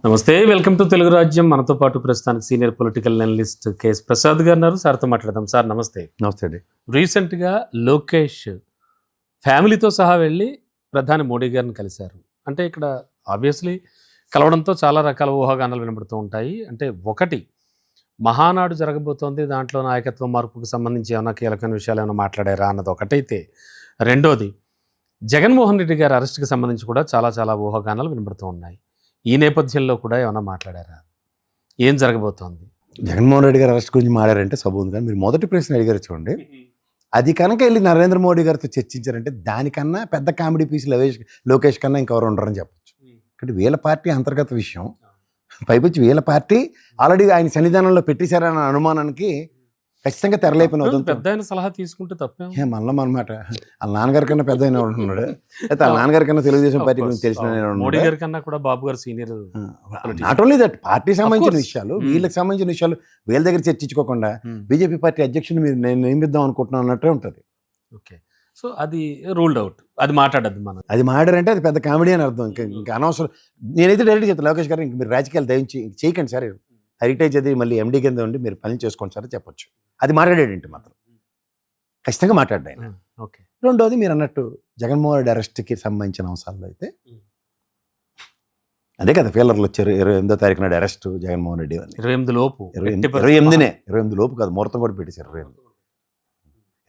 నమస్తే, welcome to Telugu రాజ్యం. మనతో పాటు ప్రస్తుతానికి senior political analyst KS Prasad గారు ఉన్నారు. సార్తో మాట్లాడదాం. సార్ నమస్తే. నమస్తే అండి. రీసెంట్గా లోకేష్ ఫ్యామిలీతో సహా వెళ్ళి ప్రధాని మోడీ గారిని కలిశారు. అంటే ఇక్కడ ఆబ్వియస్లీ కలవడంతో చాలా రకాల ఊహాగానాలు వినబడుతూ ఉంటాయి. అంటే ఒకటి, మహానాడు జరగబోతోంది, దాంట్లో నాయకత్వ మార్పుకు సంబంధించి ఏమైనా కీలకమైన విషయాలు ఏమైనా మాట్లాడారా అన్నది ఒకటైతే, రెండోది జగన్మోహన్ రెడ్డి గారి అరెస్ట్కి సంబంధించి కూడా చాలా చాలా ఊహాగానాలు వినబడుతూ ఉన్నాయి. ఈ నేపథ్యంలో కూడా ఏమైనా మాట్లాడారా? ఏం జరగబోతోంది? జగన్మోహన్ రెడ్డి గారు అరెస్ట్ గురించి మాట్లాడారంటే సబూన్ కానీ మీరు మొదటి ప్రశ్న అడిగారు చూడండి. అది కనుక వెళ్ళి నరేంద్ర మోడీ గారితో చర్చించారంటే దానికన్నా పెద్ద కామెడీ పీస్ లోకేష్ కన్నా ఇంకెవరు ఉండరని చెప్పచ్చు. అంటే వీళ్ళ పార్టీ అంతర్గత విషయం. పైపొచ్చి వీళ్ళ పార్టీ ఆల్రెడీ ఆయన సన్నిధానంలో పెట్టేశారన్న అనుమానానికి ఖచ్చితంగా తెరలేపిన పెద్ద ఆయన సలహా తీసుకుంటే తప్పే. మళ్ళీ అనమాట వాళ్ళ నాన్నగారి కన్నా పెద్ద అయిన ఉంటున్నాడు, అయితే వాళ్ళ నాన్నగారి కన్నా తెలుగుదేశం పార్టీ గురించి తెలిసిన మోడీ గారి కన్నా కూడా బాబు గారు senior. Not only that, party సంబంధించిన విషయాలు, వీళ్ళకి సంబంధించిన విషయాలు వీళ్ళ దగ్గర చర్చించుకోకుండా బీజేపీ పార్టీ అధ్యక్షుడు మీరు నేను నియమిద్దాం అనుకుంటున్నాను అన్నట్టే ఉంటుంది. ఓకే, సో అది రూల్డ్ అవుట్, అది మాట్లాడద్దు మనం. అది మాట్లాడారంటే అది పెద్ద కామెడీ అని అర్థం. ఇంకా అనవసరం. నేనైతే డైరెక్ట్ చెప్తాను, లోకేష్ గారు ఇంక మీరు రాజకీయాలు దయించి చేయకండి సార్, హెరిటేజ్ అది మళ్ళీ ఎండీ కింద ఉండి మీరు పని చేసుకోండి సార్ చెప్పొచ్చు. అది మాట్లాడేంటి మాత్రం ఖచ్చితంగా మాట్లాడ్డా ఆయన. ఓకే, రెండోది మీరు అన్నట్టు జగన్మోహన్ రెడ్డి అరెస్ట్కి సంబంధించిన అంశాల్లో అయితే అదే కదా, ఫీలర్లు వచ్చారు 28వ తారీఖు నాడు అరెస్ట్ జగన్మోహన్ రెడ్డి. 28 లోపు, 28 లోపు కాదు, ముహూర్తం కూడా పెట్టేశారు.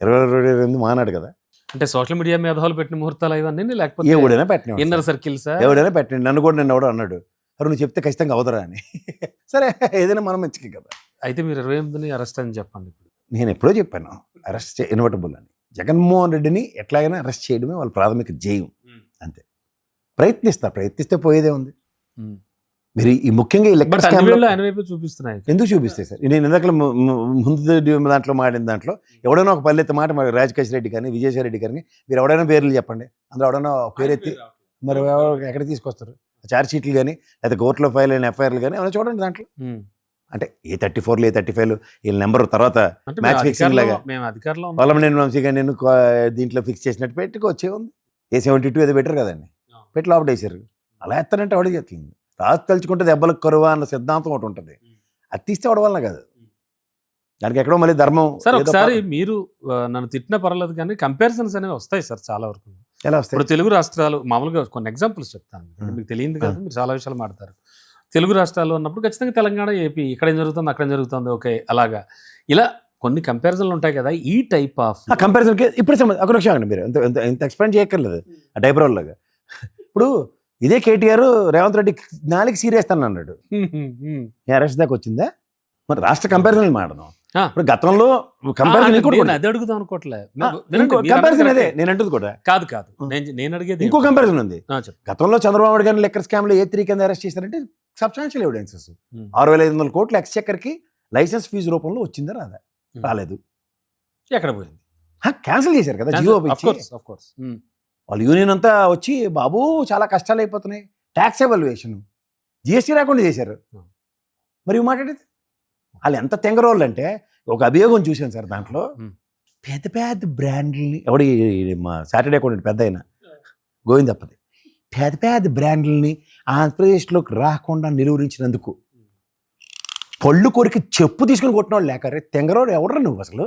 28 మానాడు కదా. అంటే సోషల్ మీడియా మేధావులు పెట్టిన ముహూర్తాలు ఇవన్నీ, లేకపోతే ఎవడైనా పెట్టిన ఇన్నర్ సర్కిల్స్, ఎవడైనా పెట్టండి. నన్ను కూడా నిన్న ఎవడో అన్నాడు, నువ్వు చెప్తే ఖచ్చితంగా అవుతారా అని. సరే, ఏదైనా మనం మంచికి కదా. అయితే మీరు 28ని అరెస్ట్ అని చెప్పండి. నేను ఎప్పుడో చెప్పాను అరెస్ట్ ఇన్వర్టబుల్ అని. జగన్మోహన్ రెడ్డిని ఎట్లాగైనా అరెస్ట్ చేయడమే వాళ్ళ ప్రాథమిక ధ్యేయం. అంతే, ప్రయత్నిస్తే పోయేదే ఉంది. మీరు ఈ ముఖ్యంగా ఈ లెక్క చూపిస్తున్నాయి. ఎందుకు చూపిస్తాయి సార్? నేను ఇందాక ముందు దాంట్లో మాడిన దాంట్లో ఎవడైనా ఒక పల్లెత్తి మాట రాజకేష్ రెడ్డి కానీ విజయసాయి రెడ్డి కానీ మీరు ఎవడైనా పేర్లు చెప్పండి, అందులో ఎవడైనా పేరెత్తి మరి ఎక్కడ తీసుకొస్తారు? ఛార్జ్ షీట్లు కానీ లేదా కోర్టులో ఫైల్ అయిన ఎఫ్ఐఆర్లు కానీ ఏమైనా చూడండి దాంట్లో. అంటే A34 A35 వీళ్ళ నెంబర్ తర్వాత మ్యాచ్ ఫిక్సింగ్ లాగా పలమనేని వంశీ కానీ నేను దీంట్లో ఫిక్స్ చేసినట్టు పెట్టుకోవచ్చే ఉంది. A72 ఏదో బెటర్ కదండి, పెట్టి లోపల వేసారు. అలా ఎత్తానంటే ఎవడే చెప్తుంది. రాజు తలుచుకుంటే దెబ్బలకు కరువా అన్న సిద్ధాంతం ఒకటి ఉంటుంది. అది తీస్తే అవడం వల్ల కాదు, దానికి ఎక్కడో మళ్ళీ ధర్మం. సార్ ఒకసారి మీరు నన్ను తిట్టిన పర్లేదు కానీ కంపారిజన్స్ అనేవి వస్తాయి సార్ చాలా వరకు. ఎలా వస్తాయి? ఇప్పుడు తెలుగు రాష్ట్రాలు మామూలుగా కొన్ని ఎగ్జాంపుల్స్ చెప్తాను, మీకు తెలియదు కదా, మీరు చాలా విషయాలు మాట్లాడతారు. తెలుగు రాష్ట్రాలు ఉన్నప్పుడు ఖచ్చితంగా తెలంగాణ ఏపీ ఇక్కడేం జరుగుతుంది అక్కడేం జరుగుతుంది, ఓకే అలాగా ఇలా కొన్ని కంపారిజన్లు ఉంటాయి కదా. ఈ టైప్ ఆఫ్ కంపారిజన్కి ఇప్పుడు ఒక నిమిషం అండి, మీరు ఇంత ఎక్స్ప్లెయిన్ చేయక్కర్లేదు ఆ డైబరోల్ లాగా. ఇప్పుడు ఇదే కేటీఆర్ రేవంత్ రెడ్డి 4 సీరియస్తాను అన్నాడు, అరెస్ట్ దాకా వచ్చిందా? మరి రాష్ట్ర కంపారిజన్ మాడదాం. ఇప్పుడు గతంలో కంపారిజన్ అదే అడుగుదాం అనుకోవట్లే, కంపారిజన్ అదే నేను అంటుంది కూడా కాదు నేను అడిగేది ఇంకో కంపారిజన్ ఉంది. గతంలో చంద్రబాబు నాయుడు గారిని లెక్కర్ స్కామ్ లో A3 కింద అరెస్ట్ చేశారంటే సబ్స్టాన్షియల్ ఎవిడెన్సెస్ 6,500 కోట్ల ఎక్స్చెక్కర్కి లైసెన్స్ ఫీజు రూపంలో వచ్చిందా రాలేదు? ఎక్కడ పోయింది? క్యాన్సిల్ చేశారు కదా జియో. వాళ్ళు యూనియన్ అంతా వచ్చి బాబు చాలా కష్టాలు అయిపోతున్నాయి, ట్యాక్స్ ఎవాల్యుయేషన్ GST రాకుండా చేశారు. మరి మాట్లాడేది వాళ్ళు ఎంత తెంగరోళ్ళు అంటే, ఒక అభియోగం చూశాను సార్ దాంట్లో, పెద్ద పెద్ద బ్రాండ్లని ఎవడి మా సాటర్డే అకౌంట్ పెద్ద అయినా గోవిందప్పది, పెద్ద పెద్ద బ్రాండ్లని ఆంధ్రప్రదేశ్లోకి రాకుండా నిలువరించినందుకు పళ్ళు కొరికి చెప్పు తీసుకుని కొట్టిన వాళ్ళు లేకరే తెంగరోడు ఎవడరా నువ్వు? అసలు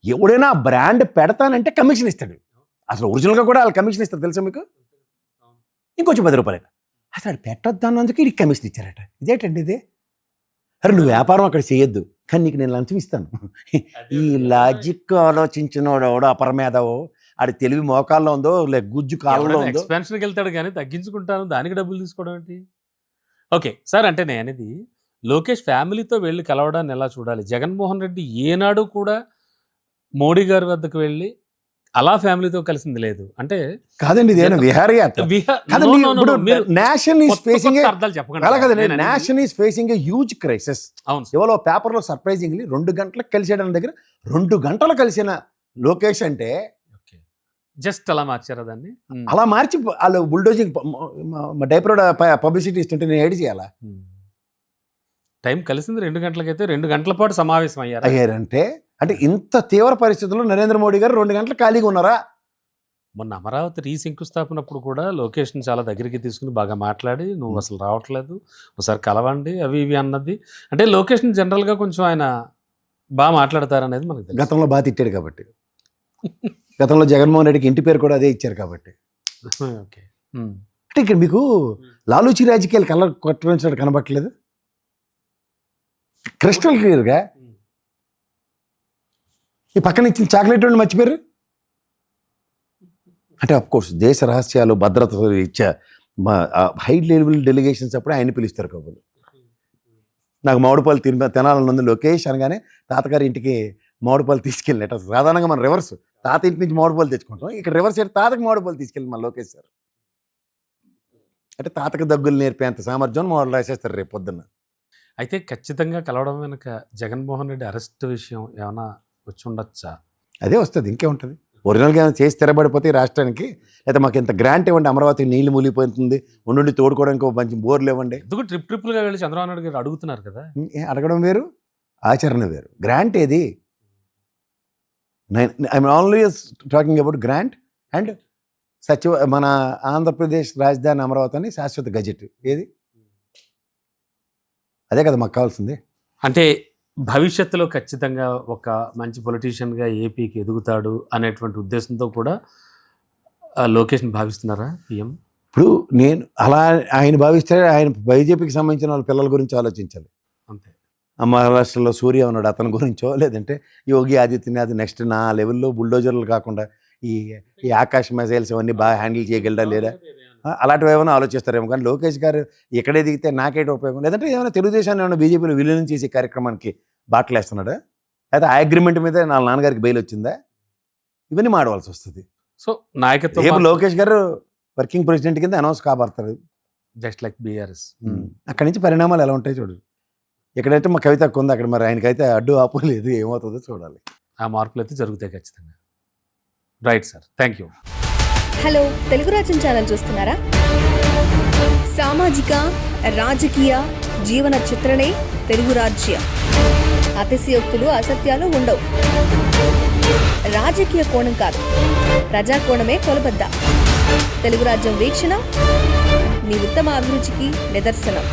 ఎవడైనా బ్రాండ్ పెడతానంటే కమిషన్ ఇస్తాడు. అసలు ఒరిజినల్గా కూడా వాళ్ళు కమిషన్ ఇస్తారు తెలుసా మీకు? ఇంకొంచెం 10 రూపాయలు. అసలు పెట్టొద్దు అన్నందుకు ఇది కమిషన్ ఇచ్చారట. ఇదేంటండి ఇది? అరే నువ్వు వ్యాపారం అక్కడ చేయొద్దు, కానీ నీకు నేను లంచం ఇస్తాను. ఈ లాజిక్ ఆలోచించినోడు ఎవడో అపరమేధవో, ఆడి తెలివి మోకాల్లో ఉందో లేక గుజ్జు కాలంలో ఉందో. ఎక్స్పెన్షన్కి వెళ్తాడు కానీ తగ్గించుకుంటాను దానికి డబ్బులు తీసుకోవడం ఏంటి? ఓకే సార్, అంటే నేను అనేది లోకేష్ ఫ్యామిలీతో వెళ్ళి కలవడాన్ని ఎలా చూడాలి? జగన్మోహన్ రెడ్డి ఏనాడు కూడా మోడీ గారి వద్దకు వెళ్ళి అలా ఫ్యామిలీతో కలిసింది లేదు. అంటే కాదండి, ఇదేనా విహారయాత్ర? నేషన్ ఈస్ ఫేసింగ్ అలా కదండి, nation is facing a huge crisis. అవును, ఇవాళ పేపర్లో సర్ప్రైజింగ్లీ 2 గంటలకు కలిసేయడం దగ్గర 2 గంటలు కలిసిన లోకేష్ అంటే జస్ట్ అలా మార్చారా దాన్ని? అలా మార్చి వాళ్ళు బుల్డోజింగ్ డైపర్ పబ్లిసిటీ ఇస్తుంటే నేను ఏడి చేయాలా? టైం కలిసింది 2 గంటలకైతే 2 గంటల పాటు సమావేశం అయ్యారంటే అంటే ఇంత తీవ్ర పరిస్థితుల్లో నరేంద్ర మోడీ గారు 2 గంటలు ఖాళీగా ఉన్నారా? మొన్న అమరావతి రీశంకుస్థాపనప్పుడు కూడా లోకేష్ని చాలా దగ్గరికి తీసుకుని బాగా మాట్లాడి నువ్వు అసలు రావట్లేదు ఒకసారి కలవండి అవి ఇవి అన్నది. అంటే లోకేష్ని జనరల్గా కొంచెం ఆయన బాగా మాట్లాడతారనేది మనకు తెలుసు. గతంలో బాగా తిట్టాడు కాబట్టి, గతంలో జగన్మోహన్ రెడ్డికి ఇంటి పేరు కూడా అదే ఇచ్చారు కాబట్టి. ఓకే. అంటే ఇక్కడ మీకు లాలూచి రాజకీయాలు కలర్ కొట్టడానికి కనబట్టలేదు. క్రిస్టల్ క్లియర్గా ఈ పక్కన ఇచ్చిన చాక్లెట్ మర్చిపోయారు. అంటే అఫ్కోర్స్ దేశ రహస్యాలు భద్రత ఇచ్చే హై లెవెల్ డెలిగేషన్స్ అప్పుడే ఆయన పిలుస్తారు కబుర్లు. నాకు మామిడిపాలు తినాలని ఉంది లోకేష్ అనగానే తాతగారి ఇంటికి మామిడిపాలు తీసుకెళ్ళినట్టు. సాధారణంగా మనం రివర్స్, తాత ఇంటి నుంచి మామిడిపాలు తెచ్చుకుంటాం, ఇక్కడ రివర్స్ అయితే తాతకు మామిడిపాలు తీసుకెళ్ళి మన లోకేష్ సార్. అంటే తాతకు దగ్గులు నేర్పేంత సామర్థ్యం మామిడి రాసేస్తారు రేపు పొద్దున్న. అయితే ఖచ్చితంగా కలవడం వెనుక జగన్మోహన్ రెడ్డి అరెస్ట్ విషయం ఏమైనా వచ్చి ఉండొచ్చా? అదే వస్తుంది, ఇంకే ఉంటుంది. ఒరిజినల్గా ఏమైనా చేసి తెరబడిపోతే రాష్ట్రానికి, అయితే మాకు ఇంత గ్రాంట్ ఇవ్వండి, అమరావతి నీళ్లు మూలిపోతుంది, ఉండి తోడుకోవడానికి మంచి బోర్లు ఇవ్వండి. ఎందుకు ట్రిప్లుగా వెళ్ళి చంద్రబాబు నాయుడు గారు అడుగుతున్నారు కదా. అడగడం వేరు, ఆచరణ వేరు. గ్రాంట్ ఏది? I'm always talking about grant and మన ఆంధ్రప్రదేశ్ రాజధాని అమరావతి అని శాశ్వత గజెట్ ఏది? అదే కదా మాకు కావాల్సింది. అంటే భవిష్యత్తులో ఖచ్చితంగా ఒక మంచి పొలిటీషియన్గా ఏపీకి ఎదుగుతాడు అనేటువంటి ఉద్దేశంతో కూడా లోకేష్ని భావిస్తున్నారా పిఎం? ఇప్పుడు నేను అలా ఆయన భావిస్తే ఆయన బీజేపీకి సంబంధించిన వాళ్ళ పిల్లల గురించి ఆలోచించాలి. అంతే. మహారాష్ట్రలో సూర్య ఉన్నాడు, అతని గురించో, లేదంటే యోగి ఆదిత్యనాథ్ నెక్స్ట్ నా లెవెల్లో బుల్డోజర్లు కాకుండా ఈ ఆకాశ మిసైల్స్ అవన్నీ బాగా హ్యాండిల్ చేయగలడా లేదా, అలాంటివి ఏమైనా ఆలోచిస్తారేమో. కానీ లోకేష్ గారు ఎక్కడే దిగితే నాకేట ఉపయోగం, లేదంటే ఏమైనా తెలుగుదేశాన్ని ఏమైనా బీజేపీలో విలీనం చేసే కార్యక్రమానికి బాటలేస్తున్నాడా, అయితే ఆ అగ్రిమెంట్ మీద వాళ్ళ నాన్నగారికి బెయిల్ వచ్చిందా, ఇవన్నీ మాడవలసి వస్తుంది. సో నాయకత్వం లోకేష్ గారు వర్కింగ్ ప్రెసిడెంట్ కింద అనౌన్స్ కాబడతారు, జస్ట్ లైక్ బీఆర్ఎస్. అక్కడి నుంచి పరిణామాలు ఎలా ఉంటాయి చూడు. ఎక్కడైతే మా కవితకు ఉంది, అక్కడ మరి ఆయనకైతే అడ్డు ఆపు లేదు, ఏమవుతుందో చూడాలి. ఆ మార్పులు అయితే జరుగుతాయి ఖచ్చితంగా. Right sir, thank you. Hello, Telugu రాజ్యం ఛానల్ చూస్తున్నారా? సామాజిక రాజకీయ జీవన చిత్రణే తెలుగు రాజ్యం. అతిశయోక్తులు అసత్యాలు ఉండవు. రాజకీయ కోణం కాదు, ప్రజా కోణమే కొలబద్ద. తెలుగు రాజ్యం వీక్షణ మీ ఉత్తమ అభిరుచికి నిదర్శనం.